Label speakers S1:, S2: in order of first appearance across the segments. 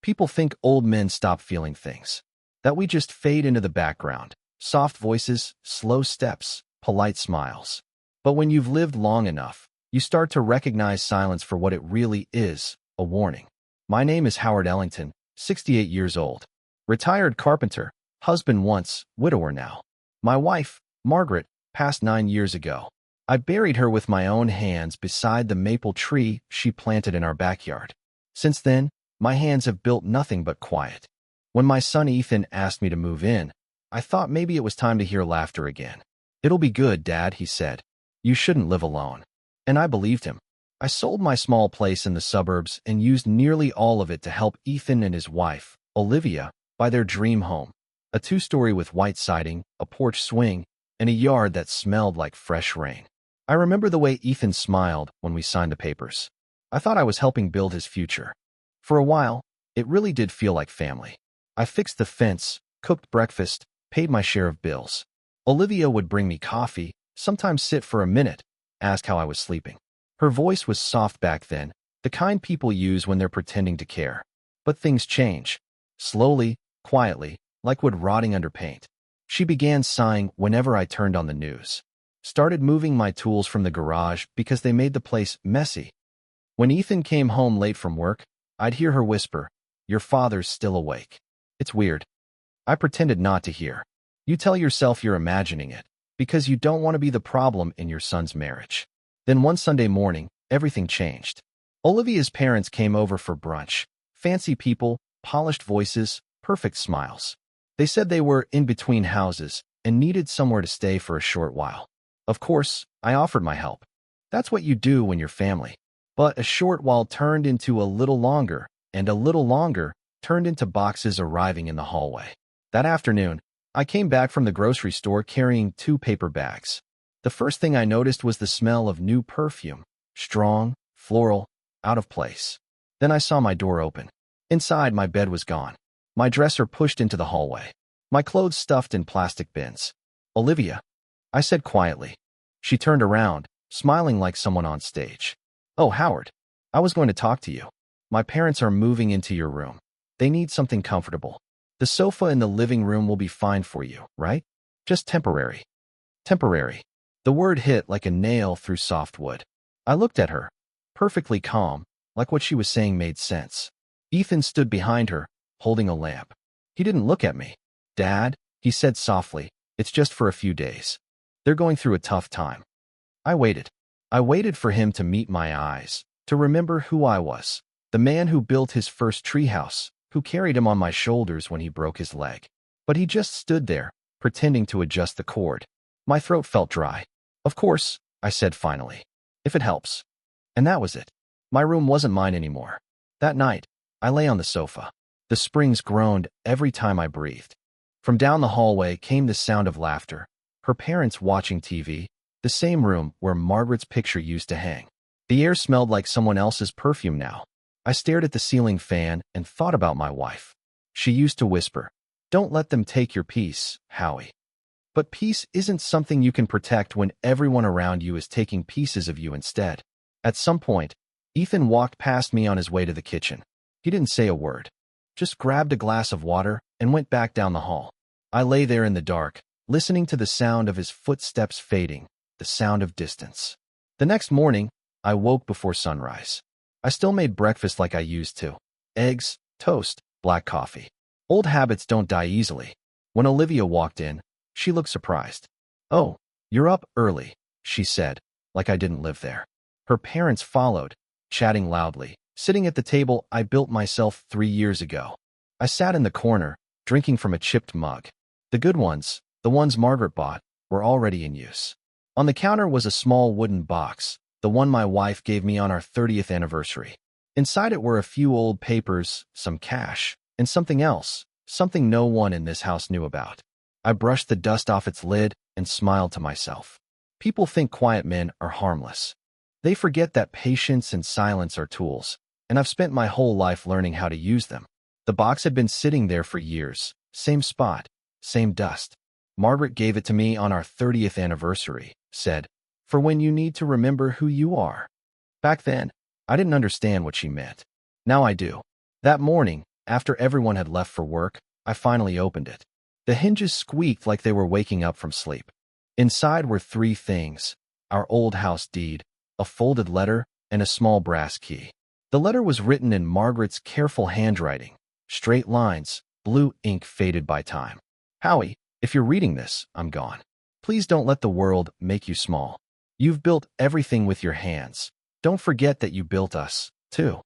S1: People think old men stop feeling things, that we just fade into the background. Soft voices, slow steps, polite smiles. But when you've lived long enough, you start to recognize silence for what it really is, a warning. My name is Howard Ellington, 68 years old. Retired carpenter, husband once, widower now. My wife, Margaret, passed 9 years ago. I buried her with my own hands beside the maple tree she planted in our backyard. Since then, my hands have built nothing but quiet. When my son Ethan asked me to move in, I thought maybe it was time to hear laughter again. "It'll be good, Dad," he said. "You shouldn't live alone." And I believed him. I sold my small place in the suburbs and used nearly all of it to help Ethan and his wife, Olivia, buy their dream home. A 2-story with white siding, a porch swing, and a yard that smelled like fresh rain. I remember the way Ethan smiled when we signed the papers. I thought I was helping build his future. For a while, it really did feel like family. I fixed the fence, cooked breakfast, paid my share of bills. Olivia would bring me coffee, sometimes sit for a minute, ask how I was sleeping. Her voice was soft back then, the kind people use when they're pretending to care. But things change. Slowly, quietly, like wood rotting under paint. She began sighing whenever I turned on the news. Started moving my tools from the garage because they made the place messy. When Ethan came home late from work, I'd hear her whisper, "Your father's still awake." It's weird. I pretended not to hear. You tell yourself you're imagining it, because you don't want to be the problem in your son's marriage. Then one Sunday morning, everything changed. Olivia's parents came over for brunch. Fancy people, polished voices, perfect smiles. They said they were in between houses and needed somewhere to stay for a short while. Of course, I offered my help. That's what you do when you're family. But a short while turned into a little longer, and a little longer turned into boxes arriving in the hallway. That afternoon, I came back from the grocery store carrying 2 paper bags. The first thing I noticed was the smell of new perfume, strong, floral, out of place. Then I saw my door open. Inside, my bed was gone. My dresser pushed into the hallway. My clothes stuffed in plastic bins. "Olivia," I said quietly. She turned around, smiling like someone on stage. "Oh, Howard, I was going to talk to you. My parents are moving into your room. They need something comfortable. The sofa in the living room will be fine for you, right? Just temporary." Temporary. The word hit like a nail through soft wood. I looked at her, perfectly calm, like what she was saying made sense. Ethan stood behind her, holding a lamp. He didn't look at me. "Dad," he said softly, "it's just for a few days. They're going through a tough time." I waited. I waited for him to meet my eyes, to remember who I was, the man who built his first treehouse, who carried him on my shoulders when he broke his leg. But he just stood there, pretending to adjust the cord. My throat felt dry. "Of course," I said finally, "if it helps." And that was it. My room wasn't mine anymore. That night, I lay on the sofa. The springs groaned every time I breathed. From down the hallway came the sound of laughter, her parents watching TV, the same room where Margaret's picture used to hang. The air smelled like someone else's perfume now. I stared at the ceiling fan and thought about my wife. She used to whisper, "Don't let them take your peace, Howie." But peace isn't something you can protect when everyone around you is taking pieces of you instead. At some point, Ethan walked past me on his way to the kitchen. He didn't say a word, just grabbed a glass of water and went back down the hall. I lay there in the dark, listening to the sound of his footsteps fading, the sound of distance. The next morning, I woke before sunrise. I still made breakfast like I used to. Eggs, toast, black coffee. Old habits don't die easily. When Olivia walked in, she looked surprised. "Oh, you're up early," she said, like I didn't live there. Her parents followed, chatting loudly, sitting at the table I built myself 3 years ago. I sat in the corner, drinking from a chipped mug. The good ones, the ones Margaret bought, were already in use. On the counter was a small wooden box, the one my wife gave me on our 30th anniversary. Inside it were a few old papers, some cash, and something else, something no one in this house knew about. I brushed the dust off its lid and smiled to myself. People think quiet men are harmless. They forget that patience and silence are tools, and I've spent my whole life learning how to use them. The box had been sitting there for years, same spot, same dust. Margaret gave it to me on our 30th anniversary, said, "For when you need to remember who you are." Back then, I didn't understand what she meant. Now I do. That morning, After everyone had left for work, I finally opened it. The hinges squeaked like they were waking up from sleep. Inside were three things: our old house deed, a folded letter, and a small brass key. The letter was written in Margaret's careful handwriting, straight lines, blue ink faded by time. Howie, if you're reading this, I'm gone. Please don't let the world make you small. You've built everything with your hands. Don't forget that you built us, too.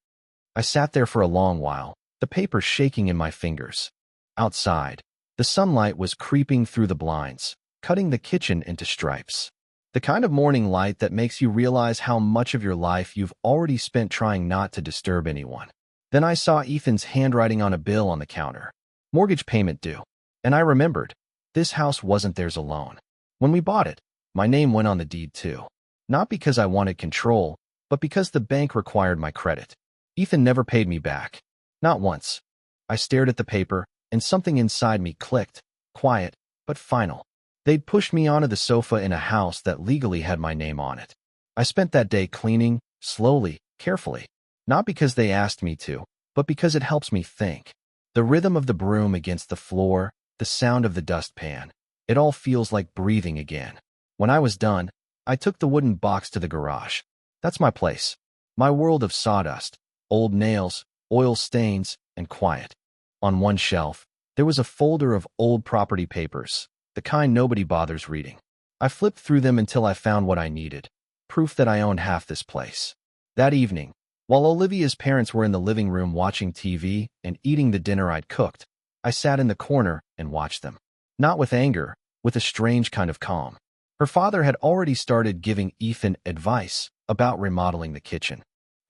S1: I sat there for a long while, the paper shaking in my fingers. Outside, the sunlight was creeping through the blinds, cutting the kitchen into stripes. The kind of morning light that makes you realize how much of your life you've already spent trying not to disturb anyone. Then I saw Ethan's handwriting on a bill on the counter. Mortgage payment due. And I remembered, this house wasn't theirs alone. When we bought it, my name went on the deed too. Not because I wanted control, but because the bank required my credit. Ethan never paid me back. Not once. I stared at the paper, and something inside me clicked, quiet, but final. They'd pushed me onto the sofa in a house that legally had my name on it. I spent that day cleaning, slowly, carefully. Not because they asked me to, but because it helps me think. The rhythm of the broom against the floor, the sound of the dustpan. It all feels like breathing again. When I was done, I took the wooden box to the garage. That's my place. My world of sawdust, old nails, oil stains, and quiet. On one shelf, there was a folder of old property papers, the kind nobody bothers reading. I flipped through them until I found what I needed, proof that I owned half this place. That evening, while Olivia's parents were in the living room watching TV and eating the dinner I'd cooked, I sat in the corner and watched them. Not with anger, with a strange kind of calm. Her father had already started giving Ethan advice about remodeling the kitchen.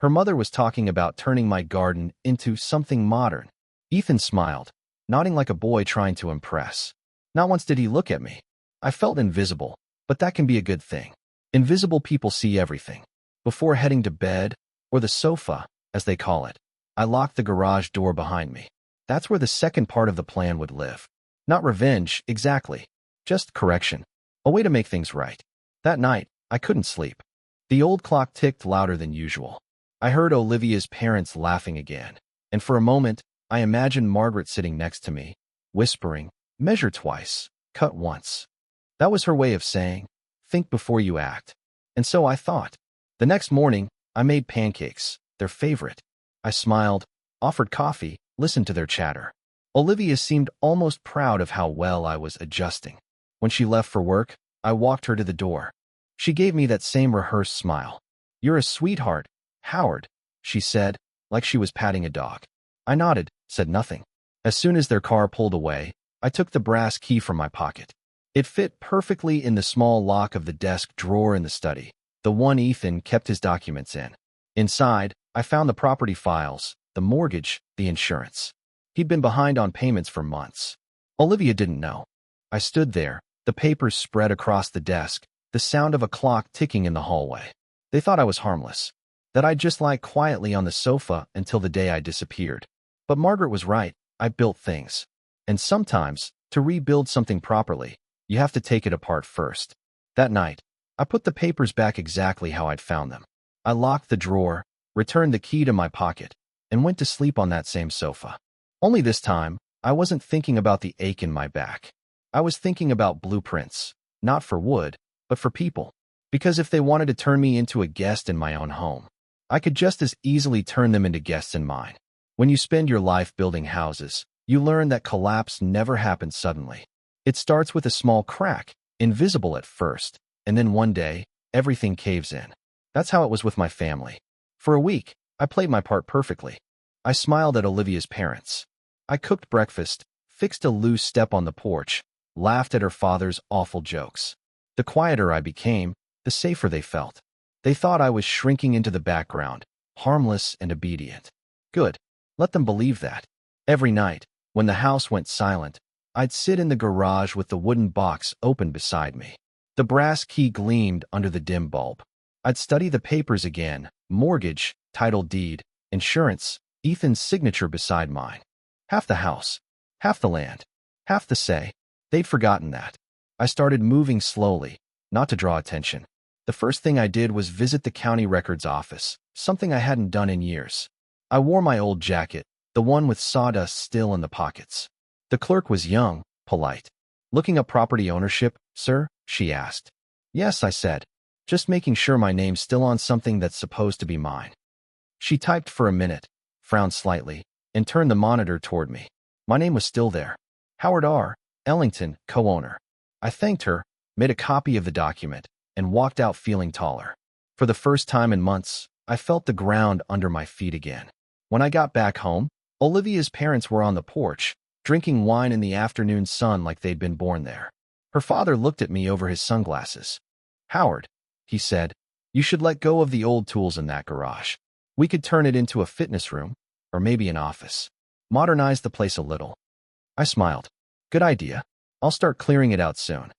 S1: Her mother was talking about turning my garden into something modern. Ethan smiled, nodding like a boy trying to impress. Not once did he look at me. I felt invisible, but that can be a good thing. Invisible people see everything. Before heading to bed, or the sofa, as they call it, I locked the garage door behind me. That's where the second part of the plan would live. Not revenge, exactly. Just correction. A way to make things right. That night, I couldn't sleep. The old clock ticked louder than usual. I heard Olivia's parents laughing again, and for a moment, I imagined Margaret sitting next to me, whispering, "Measure twice, cut once." That was her way of saying, think before you act. And so I thought. The next morning, I made pancakes, their favorite. I smiled, offered coffee, listened to their chatter. Olivia seemed almost proud of how well I was adjusting. When she left for work, I walked her to the door. She gave me that same rehearsed smile. "You're a sweetheart, Howard," she said, like she was patting a dog. I nodded, said nothing. As soon as their car pulled away, I took the brass key from my pocket. It fit perfectly in the small lock of the desk drawer in the study, the one Ethan kept his documents in. Inside, I found the property files, the mortgage, the insurance. He'd been behind on payments for months. Olivia didn't know. I stood there, the papers spread across the desk, the sound of a clock ticking in the hallway. They thought I was harmless, that I'd just lie quietly on the sofa until the day I disappeared. But Margaret was right. I built things. And sometimes, to rebuild something properly, you have to take it apart first. That night, I put the papers back exactly how I'd found them. I locked the drawer, returned the key to my pocket, and went to sleep on that same sofa. Only this time, I wasn't thinking about the ache in my back. I was thinking about blueprints, not for wood, but for people. Because if they wanted to turn me into a guest in my own home, I could just as easily turn them into guests in mine. When you spend your life building houses, you learn that collapse never happens suddenly. It starts with a small crack, invisible at first, and then one day, everything caves in. That's how it was with my family. For a week, I played my part perfectly. I smiled at Olivia's parents. I cooked breakfast, fixed a loose step on the porch, laughed at her father's awful jokes. The quieter I became, the safer they felt. They thought I was shrinking into the background, harmless and obedient. Good. Let them believe that. Every night, when the house went silent, I'd sit in the garage with the wooden box open beside me. The brass key gleamed under the dim bulb. I'd study the papers again, mortgage, title deed, insurance, Ethan's signature beside mine. Half the house, half the land, half the say. They'd forgotten that. I started moving slowly, not to draw attention. The first thing I did was visit the county records office, something I hadn't done in years. I wore my old jacket, the one with sawdust still in the pockets. The clerk was young, polite. "Looking up property ownership, sir?" she asked. "Yes," I said. "Just making sure my name's still on something that's supposed to be mine." She typed for a minute, frowned slightly, and turned the monitor toward me. My name was still there. Howard R. Ellington, co-owner. I thanked her, made a copy of the document, and walked out feeling taller. For the first time in months, I felt the ground under my feet again. When I got back home, Olivia's parents were on the porch, drinking wine in the afternoon sun like they'd been born there. Her father looked at me over his sunglasses. "Howard," he said, "you should let go of the old tools in that garage. We could turn it into a fitness room, or maybe an office. Modernize the place a little." I smiled. "Good idea. I'll start clearing it out soon."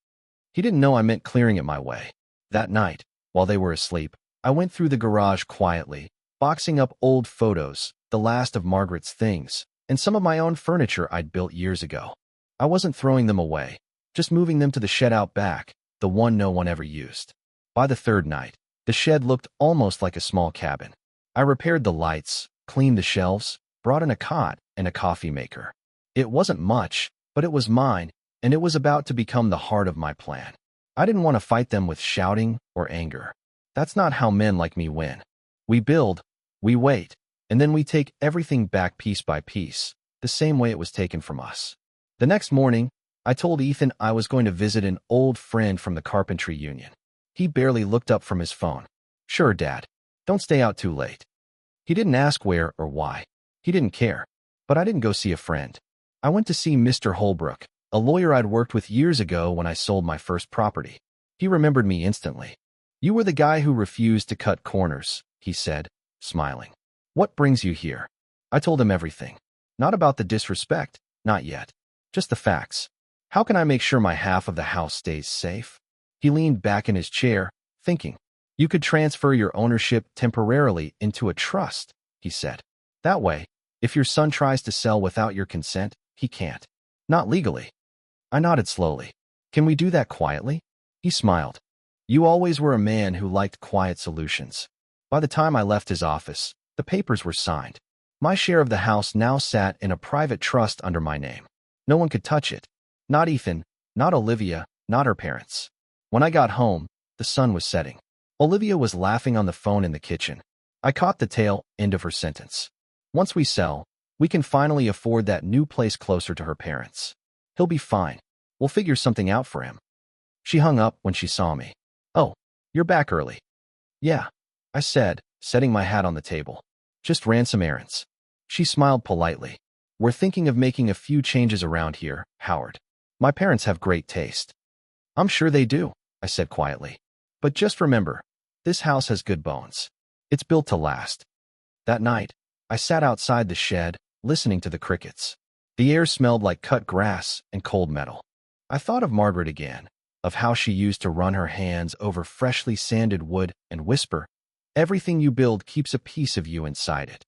S1: He didn't know I meant clearing it my way. That night, while they were asleep, I went through the garage quietly, boxing up old photos, the last of Margaret's things, and some of my own furniture I'd built years ago. I wasn't throwing them away, just moving them to the shed out back, the one no one ever used. By the third night, the shed looked almost like a small cabin. I repaired the lights, cleaned the shelves, brought in a cot and a coffee maker. It wasn't much, but it was mine, and it was about to become the heart of my plan. I didn't want to fight them with shouting or anger. That's not how men like me win. We build, we wait, and then we take everything back piece by piece, the same way it was taken from us. The next morning, I told Ethan I was going to visit an old friend from the carpentry union. He barely looked up from his phone. "Sure, Dad. Don't stay out too late." He didn't ask where or why. He didn't care. But I didn't go see a friend. I went to see Mr. Holbrook, a lawyer I'd worked with years ago when I sold my first property. He remembered me instantly. "You were the guy who refused to cut corners," he said, smiling. "What brings you here?" I told him everything. Not about the disrespect, not yet. Just the facts. How can I make sure my half of the house stays safe? He leaned back in his chair, thinking. "You could transfer your ownership temporarily into a trust," he said. "That way, if your son tries to sell without your consent, he can't. Not legally." I nodded slowly. "Can we do that quietly?" He smiled. "You always were a man who liked quiet solutions." By the time I left his office, the papers were signed. My share of the house now sat in a private trust under my name. No one could touch it. Not Ethan, not Olivia, not her parents. When I got home, the sun was setting. Olivia was laughing on the phone in the kitchen. I caught the tail end of her sentence. "Once we sell, we can finally afford that new place closer to her parents. He'll be fine. We'll figure something out for him." She hung up when she saw me. "Oh, you're back early." "Yeah," I said, setting my hat on the table. "Just ran some errands." She smiled politely. "We're thinking of making a few changes around here, Howard. My parents have great taste." "I'm sure they do," I said quietly. "But just remember, this house has good bones. It's built to last." That night, I sat outside the shed, listening to the crickets. The air smelled like cut grass and cold metal. I thought of Margaret again, of how she used to run her hands over freshly sanded wood and whisper, "Everything you build keeps a piece of you inside it."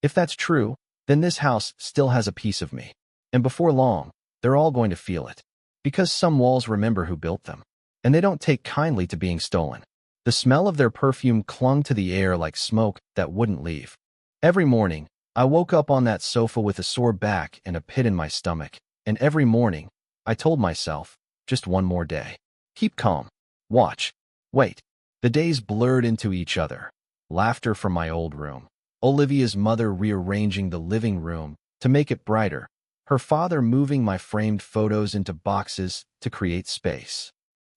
S1: If that's true, then this house still has a piece of me. And before long, they're all going to feel it. Because some walls remember who built them. And they don't take kindly to being stolen. The smell of their perfume clung to the air like smoke that wouldn't leave. Every morning, I woke up on that sofa with a sore back and a pit in my stomach. And every morning, I told myself, just one more day. Keep calm. Watch. Wait. The days blurred into each other. Laughter from my old room. Olivia's mother rearranging the living room to make it brighter. Her father moving my framed photos into boxes to create space.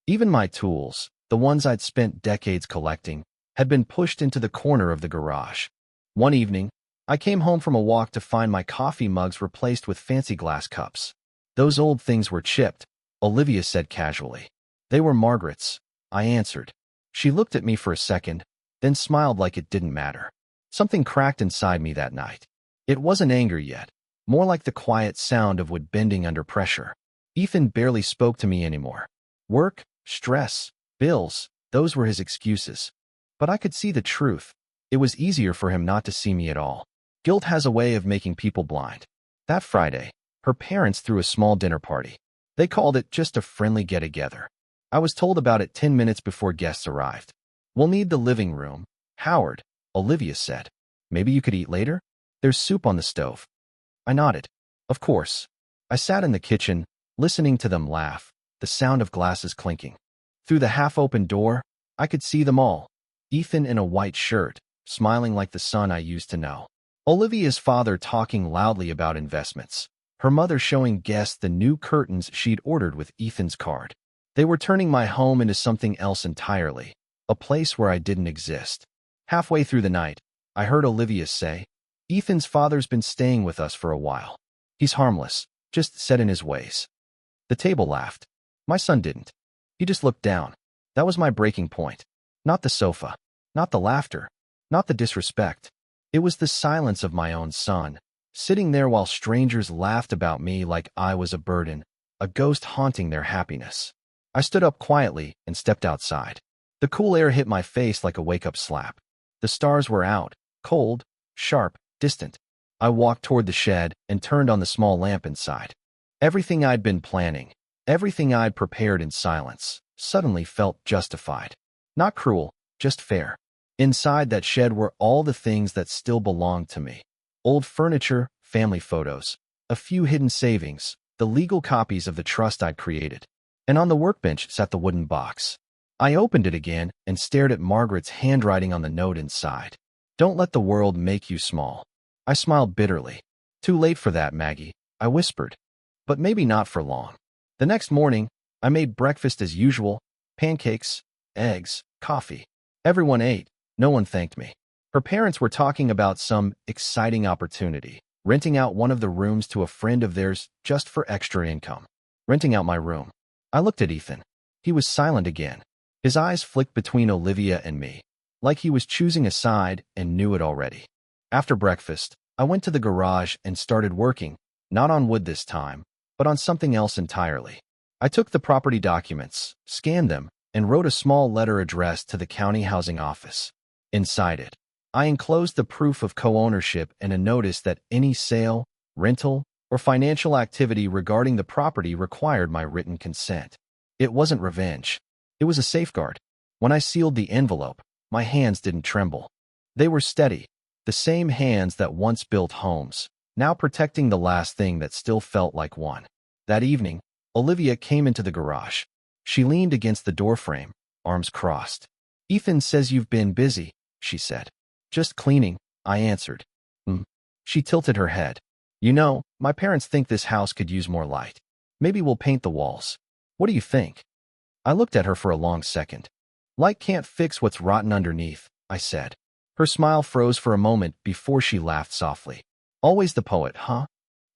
S1: Even my tools, the ones I'd spent decades collecting, had been pushed into the corner of the garage. One evening, I came home from a walk to find my coffee mugs replaced with fancy glass cups. "Those old things were chipped," Olivia said casually. "They were Margaret's," I answered. She looked at me for a second, then smiled like it didn't matter. Something cracked inside me that night. It wasn't anger yet, more like the quiet sound of wood bending under pressure. Ethan barely spoke to me anymore. Work, stress, bills, those were his excuses. But I could see the truth. It was easier for him not to see me at all. Guilt has a way of making people blind. That Friday, her parents threw a small dinner party. They called it just a friendly get-together. I was told about it 10 minutes before guests arrived. "We'll need the living room, Howard," Olivia said. "Maybe you could eat later? There's soup on the stove." I nodded. Of course. I sat in the kitchen, listening to them laugh, the sound of glasses clinking. Through the half-open door, I could see them all. Ethan in a white shirt, smiling like the son I used to know. Olivia's father talking loudly about investments. Her mother showing guests the new curtains she'd ordered with Ethan's card. They were turning my home into something else entirely, a place where I didn't exist. Halfway through the night, I heard Olivia say, "Ethan's father's been staying with us for a while. He's harmless, just set in his ways." The table laughed. My son didn't. He just looked down. That was my breaking point. Not the sofa. Not the laughter. Not the disrespect. It was the silence of my own son, sitting there while strangers laughed about me like I was a burden, a ghost haunting their happiness. I stood up quietly and stepped outside. The cool air hit my face like a wake-up slap. The stars were out, cold, sharp, distant. I walked toward the shed and turned on the small lamp inside. Everything I'd been planning, everything I'd prepared in silence, suddenly felt justified. Not cruel, just fair. Inside that shed were all the things that still belonged to me. Old furniture, family photos, a few hidden savings, the legal copies of the trust I'd created. And on the workbench sat the wooden box. I opened it again and stared at Margaret's handwriting on the note inside. "Don't let the world make you small." I smiled bitterly. "Too late for that, Maggie," I whispered. But maybe not for long. The next morning, I made breakfast as usual: pancakes, eggs, coffee. Everyone ate. No one thanked me. Her parents were talking about some exciting opportunity, renting out one of the rooms to a friend of theirs just for extra income. Renting out my room. I looked at Ethan. He was silent again. His eyes flicked between Olivia and me, like he was choosing a side and knew it already. After breakfast, I went to the garage and started working, not on wood this time, but on something else entirely. I took the property documents, scanned them, and wrote a small letter addressed to the county housing office. Inside it, I enclosed the proof of co-ownership and a notice that any sale, rental, or financial activity regarding the property required my written consent. It wasn't revenge. It was a safeguard. When I sealed the envelope, my hands didn't tremble. They were steady, the same hands that once built homes, now protecting the last thing that still felt like one. That evening, Olivia came into the garage. She leaned against the doorframe, arms crossed. "Ethan says you've been busy," she said. "Just cleaning," I answered. She tilted her head. "You know, my parents think this house could use more light. Maybe we'll paint the walls. What do you think?" I looked at her for a long second. "Light can't fix what's rotten underneath," I said. Her smile froze for a moment before she laughed softly. "Always the poet, huh?"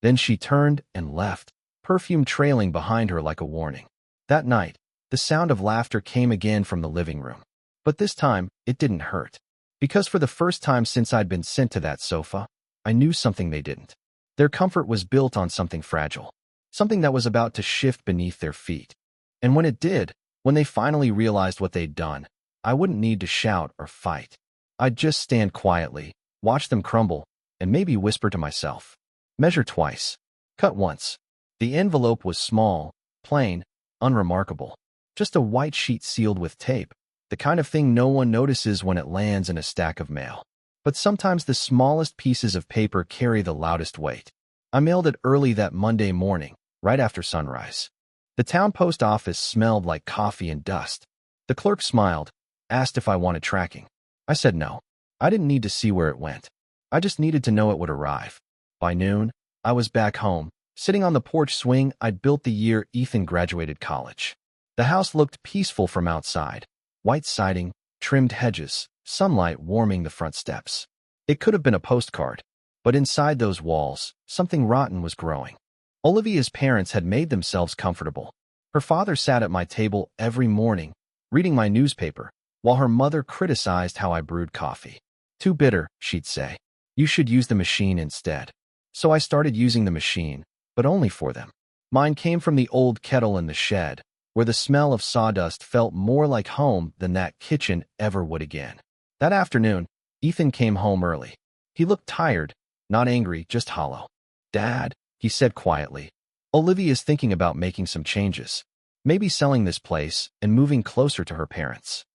S1: Then she turned and left, perfume trailing behind her like a warning. That night, the sound of laughter came again from the living room. But this time, it didn't hurt. Because for the first time since I'd been sent to that sofa, I knew something they didn't. Their comfort was built on something fragile, something that was about to shift beneath their feet. And when it did, when they finally realized what they'd done, I wouldn't need to shout or fight. I'd just stand quietly, watch them crumble, and maybe whisper to myself, "Measure twice. Cut once." The envelope was small, plain, unremarkable. Just a white sheet sealed with tape, the kind of thing no one notices when it lands in a stack of mail. But sometimes the smallest pieces of paper carry the loudest weight. I mailed it early that Monday morning, right after sunrise. The town post office smelled like coffee and dust. The clerk smiled, asked if I wanted tracking. I said no. I didn't need to see where it went. I just needed to know it would arrive. By noon, I was back home, sitting on the porch swing I'd built the year Ethan graduated college. The house looked peaceful from outside. White siding, trimmed hedges, sunlight warming the front steps. It could have been a postcard, but inside those walls, something rotten was growing. Olivia's parents had made themselves comfortable. Her father sat at my table every morning, reading my newspaper, while her mother criticized how I brewed coffee. "Too bitter," she'd say. "You should use the machine instead." So I started using the machine, but only for them. Mine came from the old kettle in the shed, where the smell of sawdust felt more like home than that kitchen ever would again. That afternoon, Ethan came home early. He looked tired, not angry, just hollow. "Dad," he said quietly, "Olivia's thinking about making some changes. Maybe selling this place and moving closer to her parents."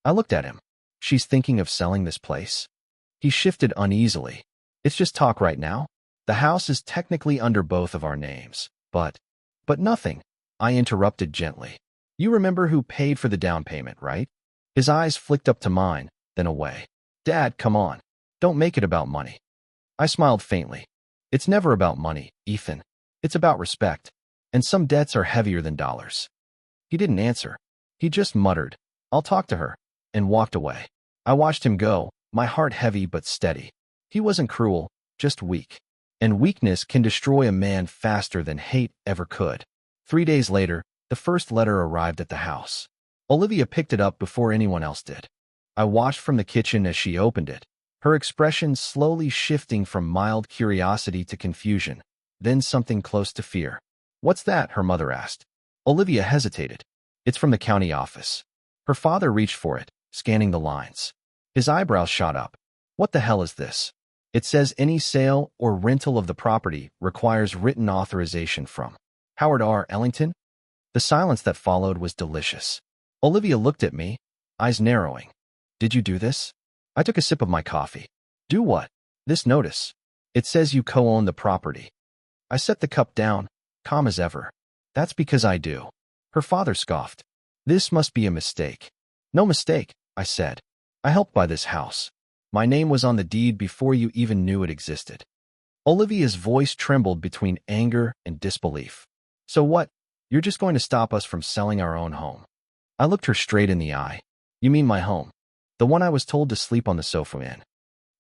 S1: I looked at him. "She's thinking of selling this place?" He shifted uneasily. "It's just talk right now." The house is technically under both of our names, but nothing. I interrupted gently. You remember who paid for the down payment, right? His eyes flicked up to mine, then away. Dad, come on. Don't make it about money. I smiled faintly. It's never about money, Ethan. It's about respect. And some debts are heavier than dollars. He didn't answer. He just muttered, I'll talk to her, and walked away. I watched him go, my heart heavy but steady. He wasn't cruel, just weak. And weakness can destroy a man faster than hate ever could. 3 days later, the first letter arrived at the house. Olivia picked it up before anyone else did. I watched from the kitchen as she opened it, her expression slowly shifting from mild curiosity to confusion, then something close to fear. What's that? Her mother asked. Olivia hesitated. It's from the county office. Her father reached for it, scanning the lines. His eyebrows shot up. What the hell is this? It says any sale or rental of the property requires written authorization from Howard R. Ellington. The silence that followed was delicious. Olivia looked at me, eyes narrowing. Did you do this? I took a sip of my coffee. Do what? This notice. It says you co-own the property. I set the cup down, calm as ever. That's because I do. Her father scoffed. This must be a mistake. No mistake, I said. I helped buy this house. My name was on the deed before you even knew it existed. Olivia's voice trembled between anger and disbelief. So what? You're just going to stop us from selling our own home? I looked her straight in the eye. You mean my home? The one I was told to sleep on the sofa in.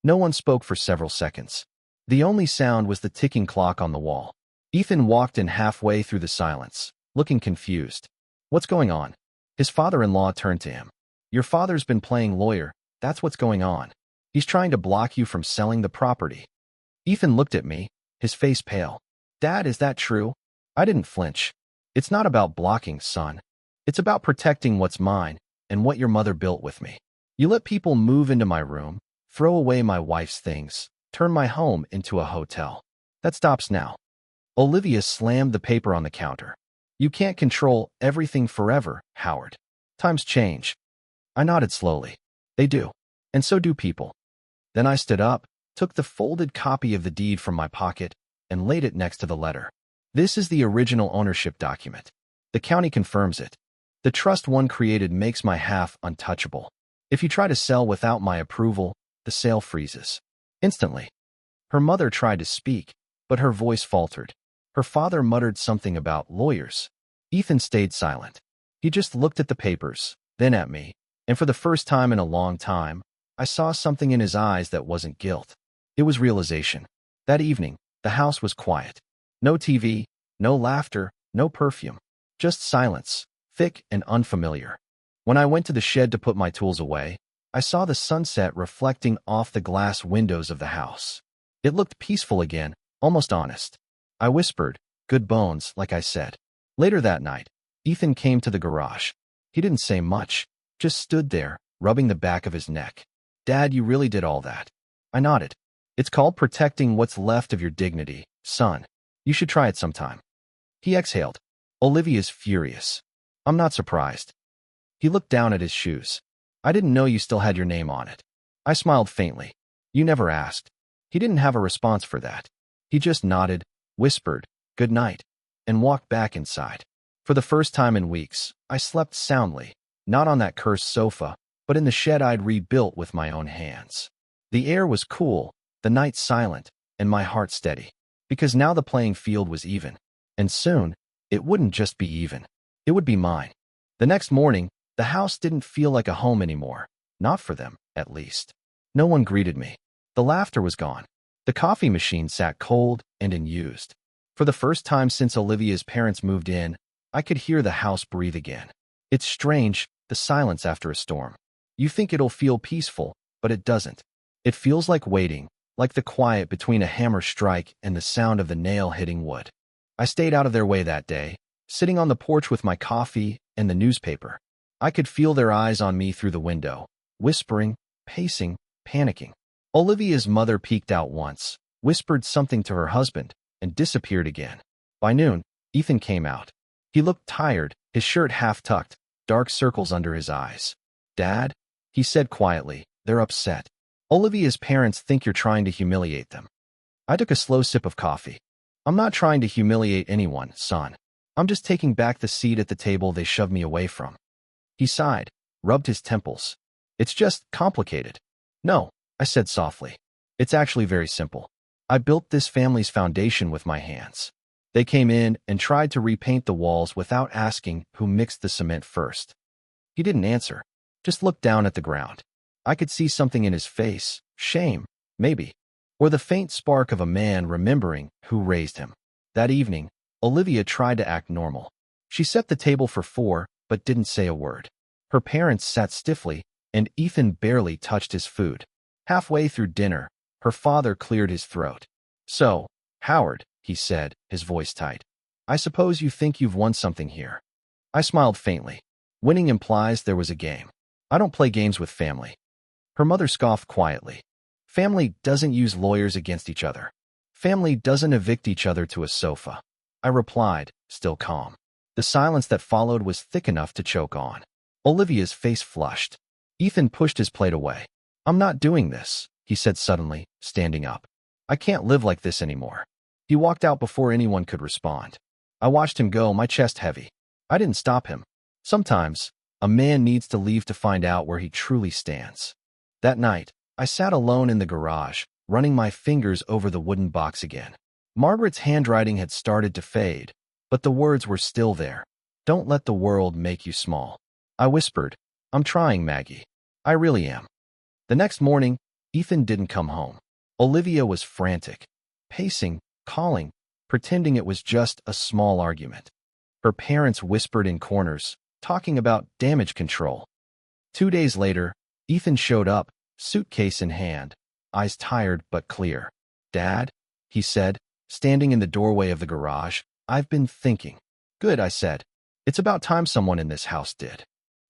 S1: No one spoke for several seconds. The only sound was the ticking clock on the wall. Ethan walked in halfway through the silence, looking confused. What's going on? His father-in-law turned to him. Your father's been playing lawyer, that's what's going on. He's trying to block you from selling the property. Ethan looked at me, his face pale. Dad, is that true? I didn't flinch. It's not about blocking, son. It's about protecting what's mine and what your mother built with me. You let people move into my room, throw away my wife's things, turn my home into a hotel. That stops now. Olivia slammed the paper on the counter. You can't control everything forever, Howard. Times change. I nodded slowly. They do. And so do people. Then I stood up, took the folded copy of the deed from my pocket, and laid it next to the letter. This is the original ownership document. The county confirms it. The trust one created makes my half untouchable. If you try to sell without my approval, the sale freezes. Instantly. Her mother tried to speak, but her voice faltered. Her father muttered something about lawyers. Ethan stayed silent. He just looked at the papers, then at me, and for the first time in a long time, I saw something in his eyes that wasn't guilt. It was realization. That evening, the house was quiet. No TV, no laughter, no perfume. Just silence, thick and unfamiliar. When I went to the shed to put my tools away, I saw the sunset reflecting off the glass windows of the house. It looked peaceful again, almost honest. I whispered, good bones, like I said. Later that night, Ethan came to the garage. He didn't say much, just stood there, rubbing the back of his neck. Dad, you really did all that? I nodded. It's called protecting what's left of your dignity, son. You should try it sometime. He exhaled. Olivia's furious. I'm not surprised. He looked down at his shoes. I didn't know you still had your name on it. I smiled faintly. You never asked. He didn't have a response for that. He just nodded, whispered, good night, and walked back inside. For the first time in weeks, I slept soundly, not on that cursed sofa, but in the shed I'd rebuilt with my own hands. The air was cool, the night silent, and my heart steady. Because now the playing field was even. And soon, it wouldn't just be even. It would be mine. The next morning, the house didn't feel like a home anymore. Not for them, at least. No one greeted me. The laughter was gone. The coffee machine sat cold and unused. For the first time since Olivia's parents moved in, I could hear the house breathe again. It's strange, the silence after a storm. You think it'll feel peaceful, but it doesn't. It feels like waiting, like the quiet between a hammer strike and the sound of the nail hitting wood. I stayed out of their way that day, sitting on the porch with my coffee and the newspaper. I could feel their eyes on me through the window, whispering, pacing, panicking. Olivia's mother peeked out once, whispered something to her husband, and disappeared again. By noon, Ethan came out. He looked tired, his shirt half tucked, dark circles under his eyes. Dad? He said quietly, they're upset. Olivia's parents think you're trying to humiliate them. I took a slow sip of coffee. I'm not trying to humiliate anyone, son. I'm just taking back the seat at the table they shoved me away from. He sighed, rubbed his temples. It's just complicated. No, I said softly. It's actually very simple. I built this family's foundation with my hands. They came in and tried to repaint the walls without asking who mixed the cement first. He didn't answer, just looked down at the ground. I could see something in his face, shame, maybe, or the faint spark of a man remembering who raised him. That evening, Olivia tried to act normal. She set the table for 4, but didn't say a word. Her parents sat stiffly, and Ethan barely touched his food. Halfway through dinner, her father cleared his throat. "So, Howard," he said, his voice tight, "I suppose you think you've won something here." I smiled faintly. Winning implies there was a game. I don't play games with family. Her mother scoffed quietly. Family doesn't use lawyers against each other. Family doesn't evict each other to a sofa. I replied, still calm. The silence that followed was thick enough to choke on. Olivia's face flushed. Ethan pushed his plate away. "I'm not doing this," he said suddenly, standing up. "I can't live like this anymore." He walked out before anyone could respond. I watched him go, my chest heavy. I didn't stop him. Sometimes, a man needs to leave to find out where he truly stands. That night, I sat alone in the garage, running my fingers over the wooden box again. Margaret's handwriting had started to fade, but the words were still there. "Don't let the world make you small." I whispered, "I'm trying, Maggie. I really am." The next morning, Ethan didn't come home. Olivia was frantic, pacing, calling, pretending it was just a small argument. Her parents whispered in corners, talking about damage control. 2 days later, Ethan showed up, suitcase in hand, eyes tired but clear. "Dad," he said, standing in the doorway of the garage, "I've been thinking." "Good," I said. "It's about time someone in this house did."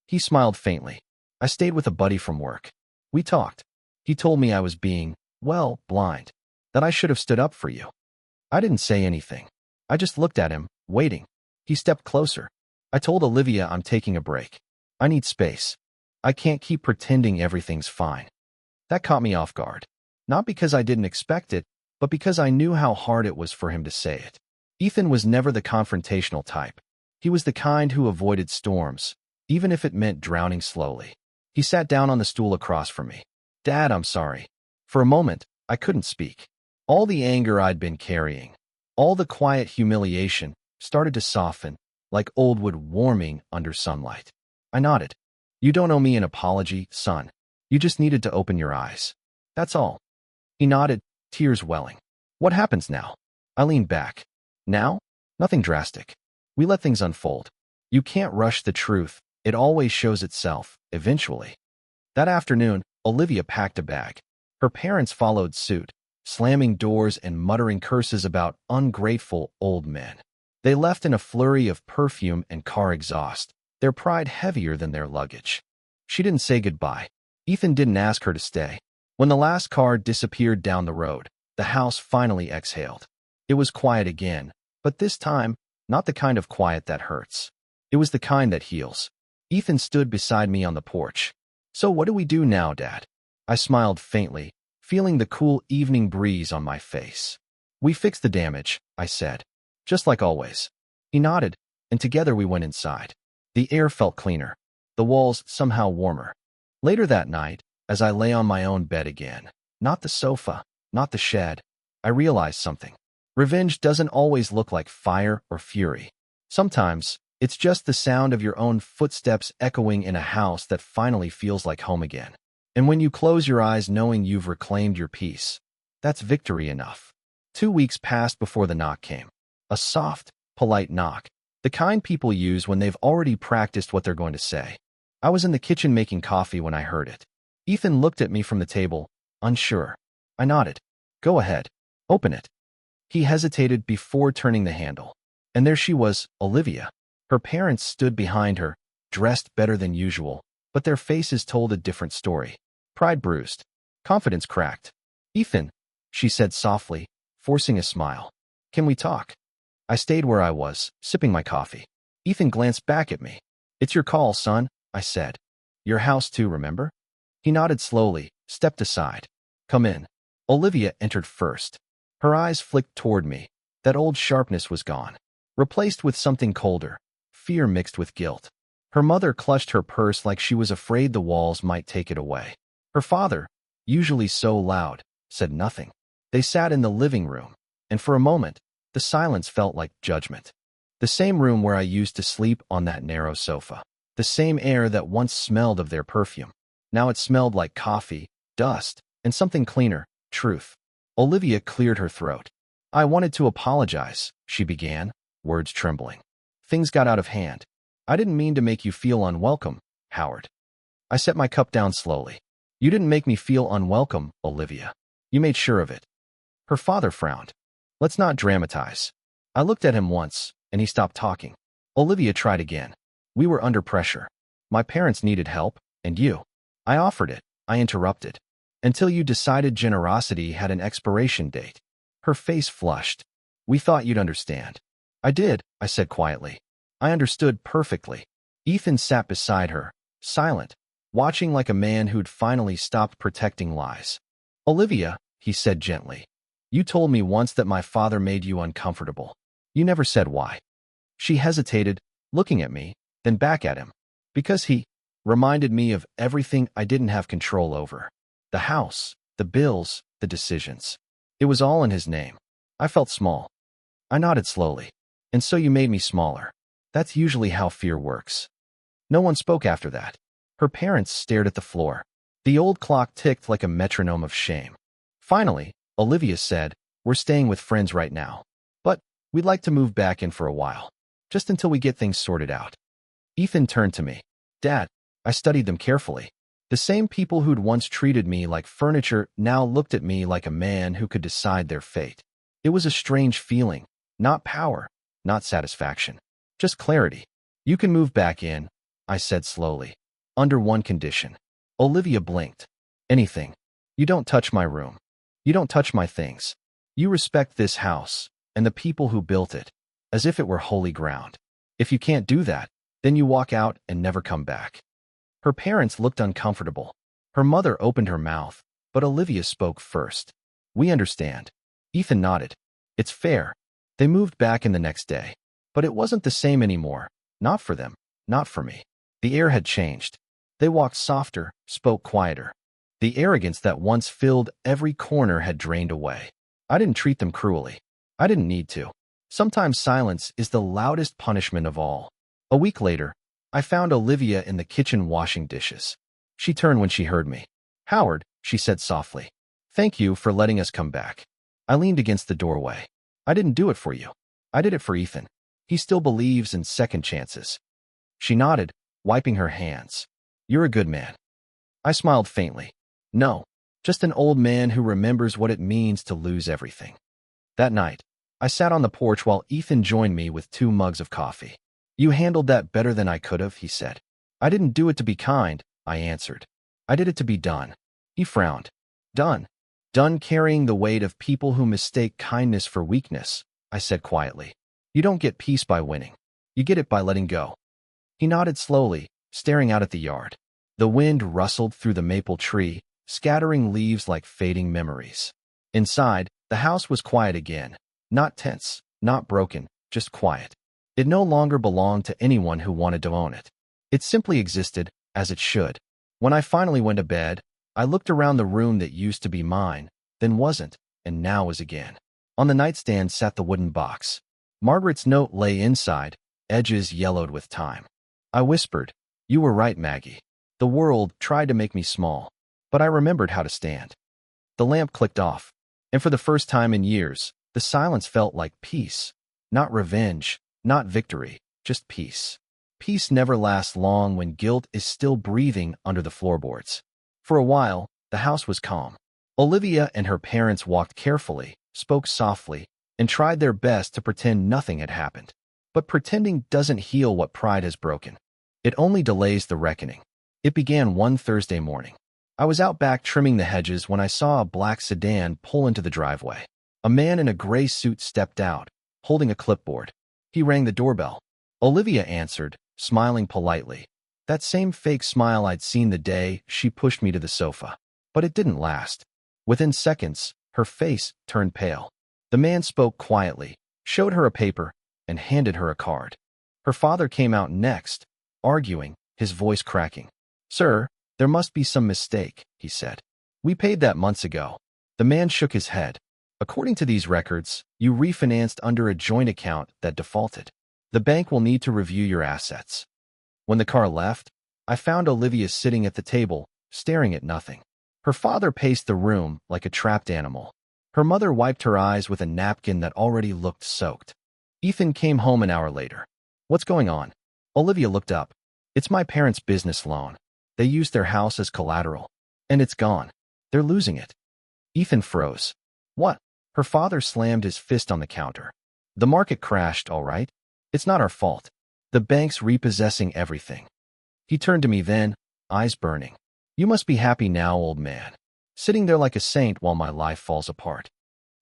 S1: He smiled faintly. "I stayed with a buddy from work. We talked. He told me I was being, well, blind, that I should have stood up for you." I didn't say anything. I just looked at him, waiting. He stepped closer. "I told Olivia I'm taking a break. I need space. I can't keep pretending everything's fine." That caught me off guard. Not because I didn't expect it, but because I knew how hard it was for him to say it. Ethan was never the confrontational type. He was the kind who avoided storms, even if it meant drowning slowly. He sat down on the stool across from me. "Dad, I'm sorry." For a moment, I couldn't speak. All the anger I'd been carrying, all the quiet humiliation, started to soften, like old wood warming under sunlight. I nodded. "You don't owe me an apology, son. You just needed to open your eyes. That's all." He nodded, tears welling. "What happens now?" I leaned back. "Now? Nothing drastic. We let things unfold. You can't rush the truth. It always shows itself, eventually." That afternoon, Olivia packed a bag. Her parents followed suit, slamming doors and muttering curses about ungrateful old men. They left in a flurry of perfume and car exhaust, their pride heavier than their luggage. She didn't say goodbye. Ethan didn't ask her to stay. When the last car disappeared down the road, the house finally exhaled. It was quiet again, but this time, not the kind of quiet that hurts. It was the kind that heals. Ethan stood beside me on the porch. "So what do we do now, Dad?" I smiled faintly, feeling the cool evening breeze on my face. "We fixed the damage," I said. "Just like always." He nodded, and together we went inside. The air felt cleaner, the walls somehow warmer. Later that night, as I lay on my own bed again, not the sofa, not the shed, I realized something. Revenge doesn't always look like fire or fury. Sometimes, it's just the sound of your own footsteps echoing in a house that finally feels like home again. And when you close your eyes knowing you've reclaimed your peace, that's victory enough. 2 weeks passed before the knock came. A soft, polite knock, the kind people use when they've already practiced what they're going to say. I was in the kitchen making coffee when I heard it. Ethan looked at me from the table, unsure. I nodded. "Go ahead. Open it." He hesitated before turning the handle. And there she was, Olivia. Her parents stood behind her, dressed better than usual, but their faces told a different story. Pride bruised. Confidence cracked. "Ethan," she said softly, forcing a smile. "Can we talk?" I stayed where I was, sipping my coffee. Ethan glanced back at me. "It's your call, son," I said. "Your house too, remember?" He nodded slowly, stepped aside. "Come in." Olivia entered first. Her eyes flicked toward me. That old sharpness was gone, replaced with something colder, fear mixed with guilt. Her mother clutched her purse like she was afraid the walls might take it away. Her father, usually so loud, said nothing. They sat in the living room, and for a moment, the silence felt like judgment. The same room where I used to sleep on that narrow sofa. The same air that once smelled of their perfume. Now it smelled like coffee, dust, and something cleaner, truth. Olivia cleared her throat. I wanted to apologize, she began, words trembling. Things got out of hand. I didn't mean to make you feel unwelcome, Howard. I set my cup down slowly. You didn't make me feel unwelcome, Olivia. You made sure of it. Her father frowned. Let's not dramatize. I looked at him once, and he stopped talking. Olivia tried again. We were under pressure. My parents needed help, and you. I offered it. I interrupted. Until you decided generosity had an expiration date. Her face flushed. We thought you'd understand. I did, I said quietly. I understood perfectly. Ethan sat beside her, silent, watching like a man who'd finally stopped protecting lies. Olivia, he said gently, you told me once that my father made you uncomfortable. You never said why. She hesitated, looking at me, then back at him. Because he reminded me of everything I didn't have control over. The house, the bills, the decisions. It was all in his name. I felt small. I nodded slowly. And so you made me smaller. That's usually how fear works. No one spoke after that. Her parents stared at the floor. The old clock ticked like a metronome of shame. Finally, Olivia said, we're staying with friends right now. But we'd like to move back in for a while. Just until we get things sorted out. Ethan turned to me. Dad, I studied them carefully. The same people who'd once treated me like furniture now looked at me like a man who could decide their fate. It was a strange feeling. Not power, not satisfaction. Just clarity. You can move back in, I said slowly. Under one condition. Olivia blinked. Anything. You don't touch my room. You don't touch my things. You respect this house, and the people who built it, as if it were holy ground. If you can't do that, then you walk out and never come back. Her parents looked uncomfortable. Her mother opened her mouth, but Olivia spoke first. We understand. Ethan nodded. It's fair. They moved back in the next day. But it wasn't the same anymore. Not for them. Not for me. The air had changed. They walked softer, spoke quieter. The arrogance that once filled every corner had drained away. I didn't treat them cruelly. I didn't need to. Sometimes silence is the loudest punishment of all. A week later, I found Olivia in the kitchen washing dishes. She turned when she heard me. Howard, she said softly. Thank you for letting us come back. I leaned against the doorway. I didn't do it for you. I did it for Ethan. He still believes in second chances. She nodded, wiping her hands. You're a good man. I smiled faintly. No, just an old man who remembers what it means to lose everything. That night, I sat on the porch while Ethan joined me with 2 mugs of coffee. You handled that better than I could have, he said. I didn't do it to be kind, I answered. I did it to be done. He frowned. Done. Done carrying the weight of people who mistake kindness for weakness, I said quietly. You don't get peace by winning. You get it by letting go. He nodded slowly, staring out at the yard. The wind rustled through the maple tree, scattering leaves like fading memories. Inside, the house was quiet again. Not tense, not broken, just quiet. It no longer belonged to anyone who wanted to own it. It simply existed, as it should. When I finally went to bed, I looked around the room that used to be mine, then wasn't, and now was again. On the nightstand sat the wooden box. Margaret's note lay inside, edges yellowed with time. I whispered, You were right, Maggie. The world tried to make me small, but I remembered how to stand. The lamp clicked off, and for the first time in years, the silence felt like peace. Not revenge, not victory, just peace. Peace never lasts long when guilt is still breathing under the floorboards. For a while, the house was calm. Olivia and her parents walked carefully, spoke softly, and tried their best to pretend nothing had happened. But pretending doesn't heal what pride has broken. It only delays the reckoning. It began one Thursday morning. I was out back trimming the hedges when I saw a black sedan pull into the driveway. A man in a gray suit stepped out, holding a clipboard. He rang the doorbell. Olivia answered, smiling politely. That same fake smile I'd seen the day she pushed me to the sofa. But it didn't last. Within seconds, her face turned pale. The man spoke quietly, showed her a paper, and handed her a card. Her father came out next, arguing, his voice cracking. "Sir, there must be some mistake," he said. "We paid that months ago." The man shook his head. "According to these records, you refinanced under a joint account that defaulted. The bank will need to review your assets." When the car left, I found Olivia sitting at the table, staring at nothing. Her father paced the room like a trapped animal. Her mother wiped her eyes with a napkin that already looked soaked. Ethan came home an hour later. "What's going on?" Olivia looked up. "It's my parents' business loan. They used their house as collateral. And it's gone. They're losing it." Ethan froze. "What?" Her father slammed his fist on the counter. "The market crashed, all right. It's not our fault. The bank's repossessing everything." He turned to me then, eyes burning. "You must be happy now, old man. Sitting there like a saint while my life falls apart."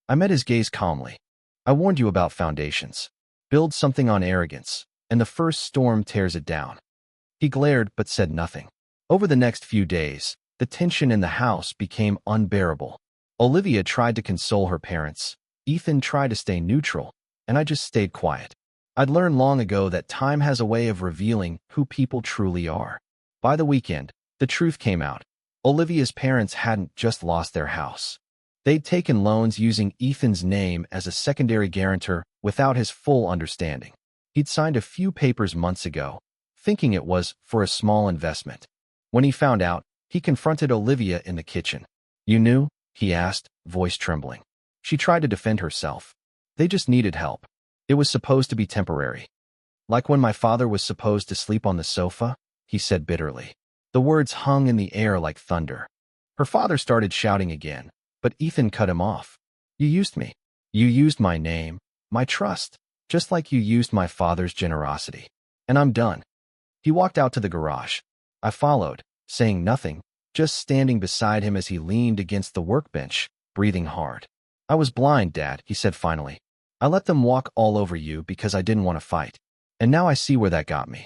S1: I met his gaze calmly. "I warned you about foundations. Build something on arrogance, and the first storm tears it down." He glared but said nothing. Over the next few days, the tension in the house became unbearable. Olivia tried to console her parents. Ethan tried to stay neutral, and I just stayed quiet. I'd learned long ago that time has a way of revealing who people truly are. By the weekend, the truth came out. Olivia's parents hadn't just lost their house. They'd taken loans using Ethan's name as a secondary guarantor without his full understanding. He'd signed a few papers months ago, thinking it was for a small investment. When he found out, he confronted Olivia in the kitchen. "You knew?" he asked, voice trembling. She tried to defend herself. "They just needed help. It was supposed to be temporary." "Like when my father was supposed to sleep on the sofa?" he said bitterly. The words hung in the air like thunder. Her father started shouting again, but Ethan cut him off. "You used me. You used my name, my trust, just like you used my father's generosity. And I'm done." He walked out to the garage. I followed, saying nothing, just standing beside him as he leaned against the workbench, breathing hard. "I was blind, Dad," he said finally. "I let them walk all over you because I didn't want to fight. And now I see where that got me."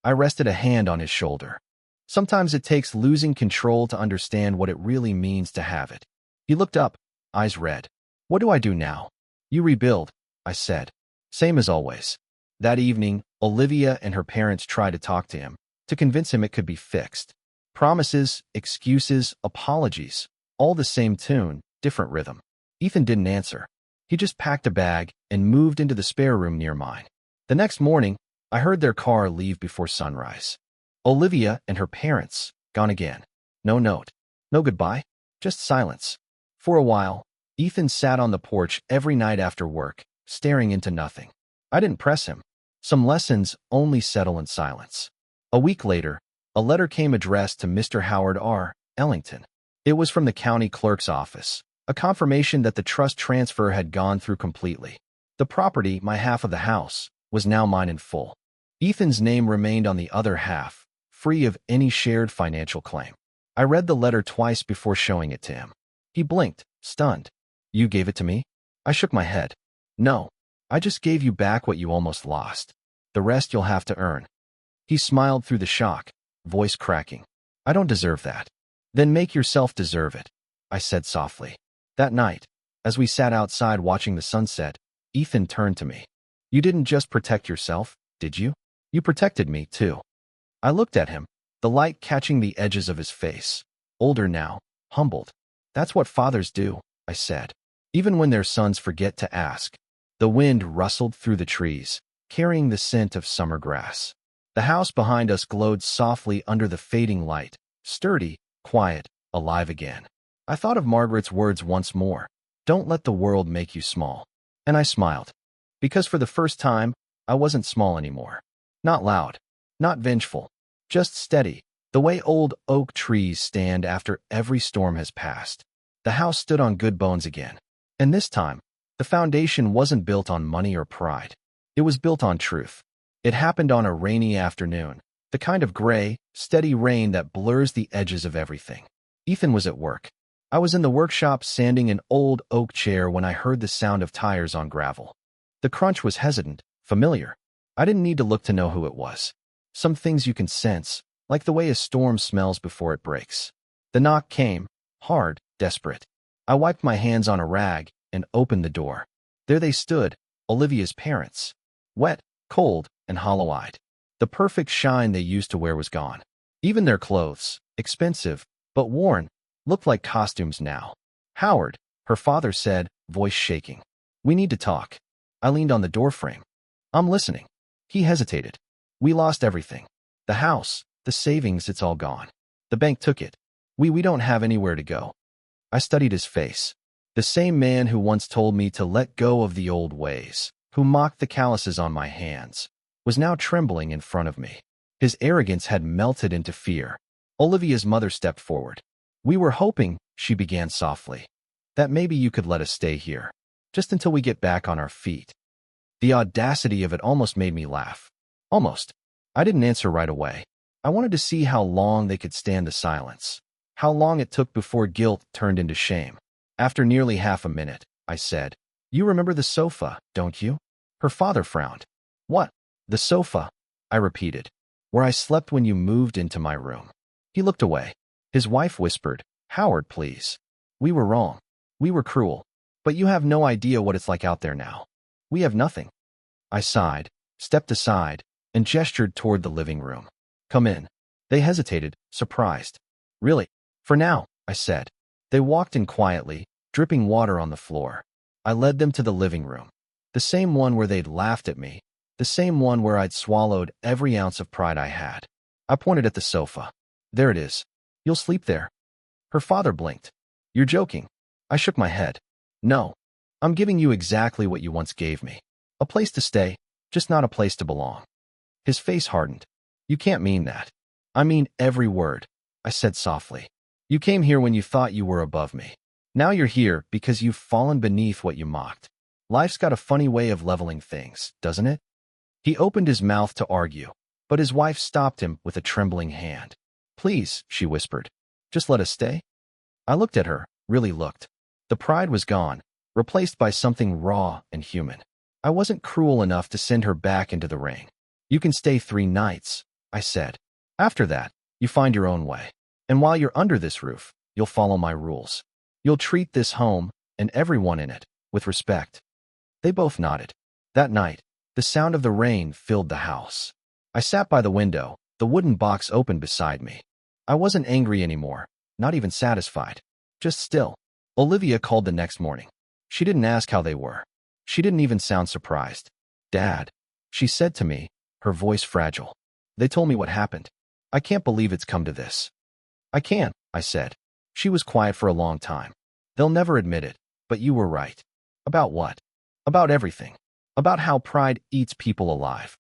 S1: I rested a hand on his shoulder. Sometimes it takes losing control to understand what it really means to have it. He looked up, eyes red. "What do I do now?" "You rebuild," I said. "Same as always." That evening, Olivia and her parents tried to talk to him, to convince him it could be fixed. Promises, excuses, apologies, all the same tune, different rhythm. Ethan didn't answer. He just packed a bag and moved into the spare room near mine. The next morning, I heard their car leave before sunrise. Olivia and her parents, gone again. No note. No goodbye. Just silence. For a while, Ethan sat on the porch every night after work, staring into nothing. I didn't press him. Some lessons only settle in silence. A week later, a letter came addressed to Mr. Howard R. Ellington. It was from the county clerk's office, a confirmation that the trust transfer had gone through completely. The property, my half of the house, was now mine in full. Ethan's name remained on the other half, free of any shared financial claim. I read the letter twice before showing it to him. He blinked, stunned. "You gave it to me?" I shook my head. "No, I just gave you back what you almost lost. The rest you'll have to earn." He smiled through the shock, voice cracking. "I don't deserve that." "Then make yourself deserve it," I said softly. That night, as we sat outside watching the sunset, Ethan turned to me. "You didn't just protect yourself, did you? You protected me, too." I looked at him, the light catching the edges of his face. Older now, humbled. "That's what fathers do," I said, "even when their sons forget to ask." The wind rustled through the trees, carrying the scent of summer grass. The house behind us glowed softly under the fading light, sturdy, quiet, alive again. I thought of Margaret's words once more. "Don't let the world make you small." And I smiled. Because for the first time, I wasn't small anymore. Not loud, not vengeful, just steady, the way old oak trees stand after every storm has passed. The house stood on good bones again. And this time, the foundation wasn't built on money or pride. It was built on truth. It happened on a rainy afternoon, the kind of gray, steady rain that blurs the edges of everything. Ethan was at work. I was in the workshop sanding an old oak chair when I heard the sound of tires on gravel. The crunch was hesitant, familiar. I didn't need to look to know who it was. Some things you can sense, like the way a storm smells before it breaks. The knock came, hard, desperate. I wiped my hands on a rag and opened the door. There they stood, Olivia's parents. Wet, cold, and hollow-eyed. The perfect shine they used to wear was gone. Even their clothes, expensive, but worn, looked like costumes now. "Howard," her father said, voice shaking. "We need to talk." I leaned on the doorframe. "I'm listening." He hesitated. "We lost everything. The house, the savings, it's all gone. The bank took it. We don't have anywhere to go." I studied his face. The same man who once told me to let go of the old ways, who mocked the calluses on my hands, was now trembling in front of me. His arrogance had melted into fear. Olivia's mother stepped forward. "We were hoping," she began softly, "that maybe you could let us stay here, just until we get back on our feet." The audacity of it almost made me laugh. Almost. I didn't answer right away. I wanted to see how long they could stand the silence, how long it took before guilt turned into shame. After nearly half a minute, I said, "You remember the sofa, don't you?" Her father frowned. "What? The sofa?" I repeated. "Where I slept when you moved into my room." He looked away. His wife whispered, "Howard, please. We were wrong. We were cruel. But you have no idea what it's like out there now. We have nothing." I sighed, stepped aside, and gestured toward the living room. "Come in." They hesitated, surprised. "Really? For now," I said. They walked in quietly, dripping water on the floor. I led them to the living room, the same one where they'd laughed at me, the same one where I'd swallowed every ounce of pride I had. I pointed at the sofa. "There it is. You'll sleep there." Her father blinked. "You're joking." I shook my head. "No. I'm giving you exactly what you once gave me. A place to stay, just not a place to belong." His face hardened. "You can't mean that." "I mean every word," I said softly. "You came here when you thought you were above me. Now you're here because you've fallen beneath what you mocked. Life's got a funny way of leveling things, doesn't it?" He opened his mouth to argue, but his wife stopped him with a trembling hand. "Please," she whispered, "just let us stay." I looked at her, really looked. The pride was gone, replaced by something raw and human. I wasn't cruel enough to send her back into the rain. "You can stay 3 nights," I said. "After that, you find your own way. And while you're under this roof, you'll follow my rules. You'll treat this home, and everyone in it, with respect." They both nodded. That night, the sound of the rain filled the house. I sat by the window, the wooden box open beside me. I wasn't angry anymore, not even satisfied. Just still. Olivia called the next morning. She didn't ask how they were. She didn't even sound surprised. "Dad," she said to me, her voice fragile. "They told me what happened. I can't believe it's come to this." "I can't," I said. She was quiet for a long time. "They'll never admit it, but you were right." "About what?" "About everything. About how pride eats people alive."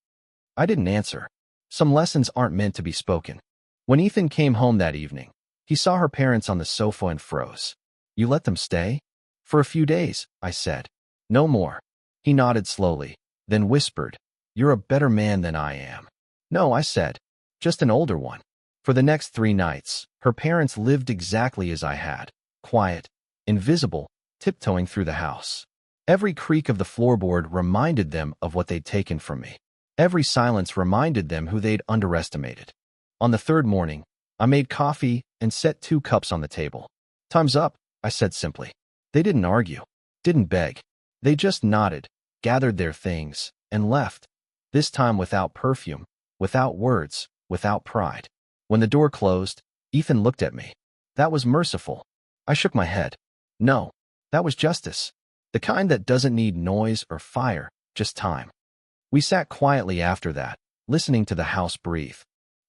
S1: I didn't answer. Some lessons aren't meant to be spoken. When Ethan came home that evening, he saw her parents on the sofa and froze. "You let them stay?" "For a few days," I said. "No more." He nodded slowly, then whispered, "You're a better man than I am." "No," I said. "Just an older one." For the next 3 nights, her parents lived exactly as I had, quiet, invisible, tiptoeing through the house. Every creak of the floorboard reminded them of what they'd taken from me. Every silence reminded them who they'd underestimated. On the 3rd morning, I made coffee and set 2 cups on the table. "Time's up," I said simply. They didn't argue, didn't beg. They just nodded, gathered their things, and left. This time without perfume, without words, without pride. When the door closed, Ethan looked at me. That was merciful. I shook my head. No, that was justice. The kind that doesn't need noise or fire, just time. We sat quietly after that, listening to the house breathe.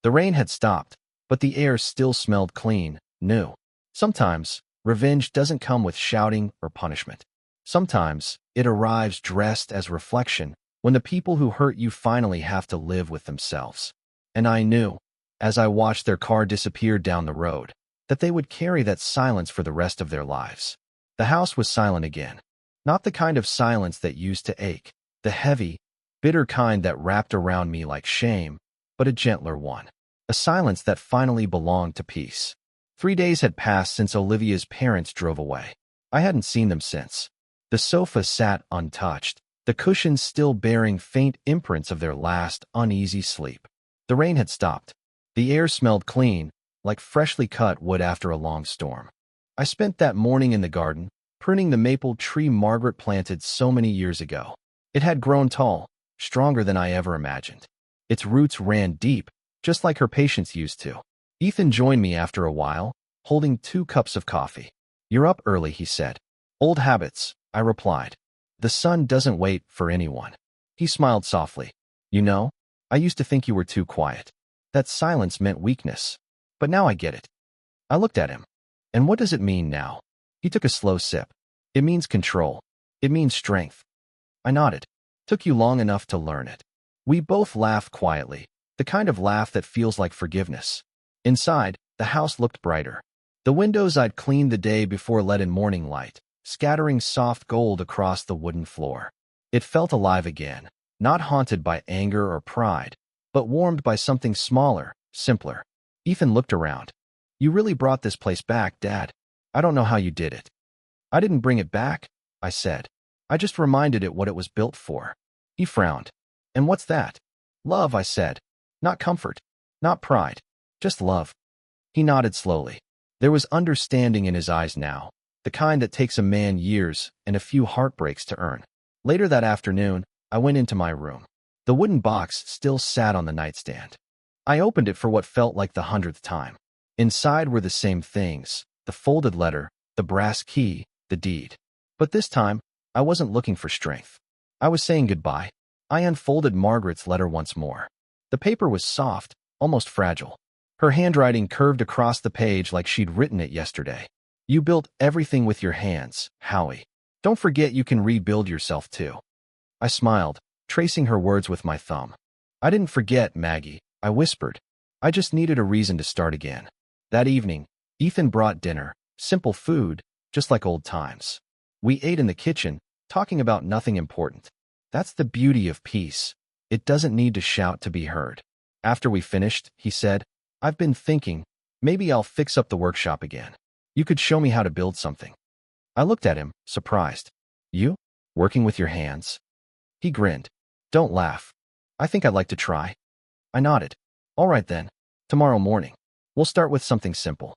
S1: The rain had stopped, but the air still smelled clean, new. Sometimes, revenge doesn't come with shouting or punishment. Sometimes, it arrives dressed as reflection when the people who hurt you finally have to live with themselves. And I knew, as I watched their car disappear down the road, that they would carry that silence for the rest of their lives. The house was silent again. Not the kind of silence that used to ache, the heavy, bitter kind that wrapped around me like shame, but a gentler one. A silence that finally belonged to peace. 3 days had passed since Olivia's parents drove away. I hadn't seen them since. The sofa sat untouched, the cushions still bearing faint imprints of their last uneasy sleep. The rain had stopped. The air smelled clean, like freshly cut wood after a long storm. I spent that morning in the garden, pruning the maple tree Margaret planted so many years ago. It had grown tall, stronger than I ever imagined. Its roots ran deep, just like her patience used to. Ethan joined me after a while, holding 2 cups of coffee. "You're up early," he said. "Old habits," I replied. "The sun doesn't wait for anyone." He smiled softly. "You know, I used to think you were too quiet. That silence meant weakness. But now I get it." I looked at him. "And what does it mean now?" He took a slow sip. "It means control. It means strength." I nodded. "Took you long enough to learn it." We both laughed quietly, the kind of laugh that feels like forgiveness. Inside, the house looked brighter. The windows I'd cleaned the day before let in morning light, scattering soft gold across the wooden floor. It felt alive again, not haunted by anger or pride, but warmed by something smaller, simpler. Ethan looked around. "You really brought this place back, Dad. I don't know how you did it." "I didn't bring it back," I said. "I just reminded it what it was built for." He frowned. "And what's that?" "Love," I said. "Not comfort. Not pride. Just love." He nodded slowly. There was understanding in his eyes now, the kind that takes a man years and a few heartbreaks to earn. Later that afternoon, I went into my room. The wooden box still sat on the nightstand. I opened it for what felt like the 100th time. Inside were the same things: the folded letter, the brass key, the deed. But this time, I wasn't looking for strength. I was saying goodbye. I unfolded Margaret's letter once more. The paper was soft, almost fragile. Her handwriting curved across the page like she'd written it yesterday. "You built everything with your hands, Howie. Don't forget you can rebuild yourself too." I smiled, tracing her words with my thumb. "I didn't forget, Maggie," I whispered. "I just needed a reason to start again." That evening, Ethan brought dinner, simple food, just like old times. We ate in the kitchen, talking about nothing important. That's the beauty of peace. It doesn't need to shout to be heard. After we finished, he said, "I've been thinking, maybe I'll fix up the workshop again. You could show me how to build something." I looked at him, surprised. "You? Working with your hands?" He grinned. "Don't laugh. I think I'd like to try." I nodded. "All right then. Tomorrow morning. We'll start with something simple."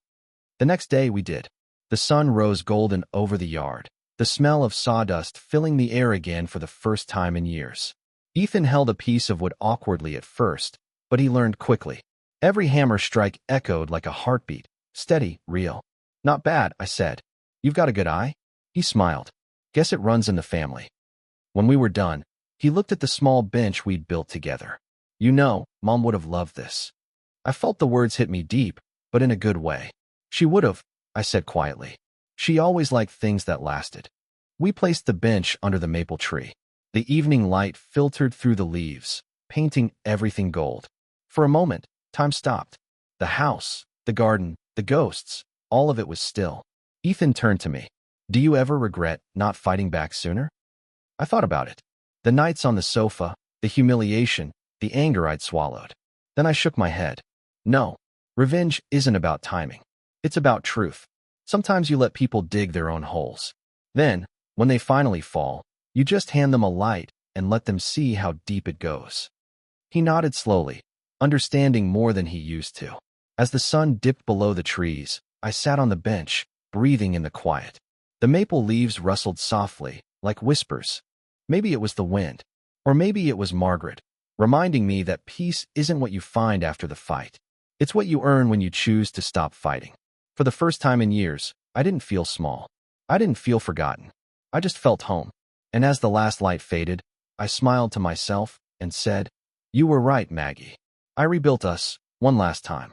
S1: The next day we did. The sun rose golden over the yard, the smell of sawdust filling the air again for the first time in years. Ethan held a piece of wood awkwardly at first, but he learned quickly. Every hammer strike echoed like a heartbeat, steady, real. "Not bad," I said. "You've got a good eye?" He smiled. "Guess it runs in the family." When we were done, he looked at the small bench we'd built together. "You know, Mom would have loved this." I felt the words hit me deep, but in a good way. "She would have," I said quietly. "She always liked things that lasted." We placed the bench under the maple tree. The evening light filtered through the leaves, painting everything gold. For a moment, time stopped. The house, the garden, the ghosts, all of it was still. Ethan turned to me. "Do you ever regret not fighting back sooner?" I thought about it. The nights on the sofa, the humiliation, the anger I'd swallowed. Then I shook my head. No, revenge isn't about timing. It's about truth. Sometimes you let people dig their own holes. Then, when they finally fall, you just hand them a light and let them see how deep it goes. He nodded slowly, understanding more than he used to. As the sun dipped below the trees, I sat on the bench, breathing in the quiet. The maple leaves rustled softly, like whispers. Maybe it was the wind, or maybe it was Margaret, reminding me that peace isn't what you find after the fight. It's what you earn when you choose to stop fighting. For the first time in years, I didn't feel small. I didn't feel forgotten. I just felt home. And as the last light faded, I smiled to myself and said, "You were right, Maggie. I rebuilt us one last time."